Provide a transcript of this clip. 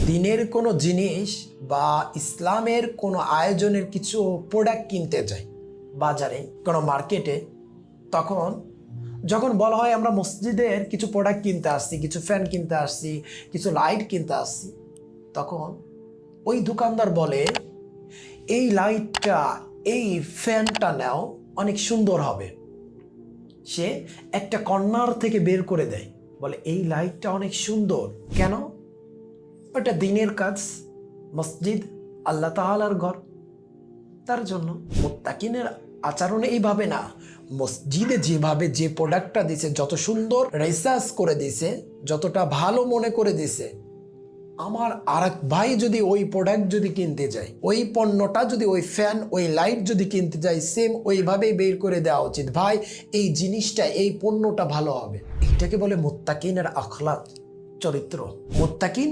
দিনের কোনো জিনিস বা ইসলামের কোনো আয়োজনের কিছু প্রোডাক্ট কিনতে যাই বাজারে, কোনো মার্কেটে, তখন যখন বলা হয় আমরা মসজিদের কিছু প্রোডাক্ট কিনতে আসছি, কিছু ফ্যান কিনতে আসছি, কিছু লাইট কিনতে আসছি, তখন ওই দোকানদার বলে এই লাইটটা, এই ফ্যানটা নাও, অনেক সুন্দর হবে। সে একটা কর্নার থেকে বের করে দেয়, বলে এই লাইটটা অনেক সুন্দর। কেন? ওটা দিনের কাজ, মসজিদ আল্লাহ তাআলার ঘর, তার জন্য। মুত্তাকিনের আচরণ এইভাবে না। মসজিদে যেভাবে যে প্রোডাক্টটা দিছে, যত সুন্দর রিসার্চ করে দিছে, যতটা ভালো মনে করে দিছে, আমার আরেক ভাই যদি ওই প্রোডাক্ট যদি কিনতে যায়, ওই পণ্যটা যদি, ওই ফ্যান, ওই লাইট যদি কিনতে যায়, সেম ওইভাবেই বের করে দেওয়া উচিত। ভাই এই জিনিসটা, এই পণ্যটা ভালো হবে। এটাকে বলে মুত্তাকিনের আখলাক, চরিত্র। মুত্তাকিন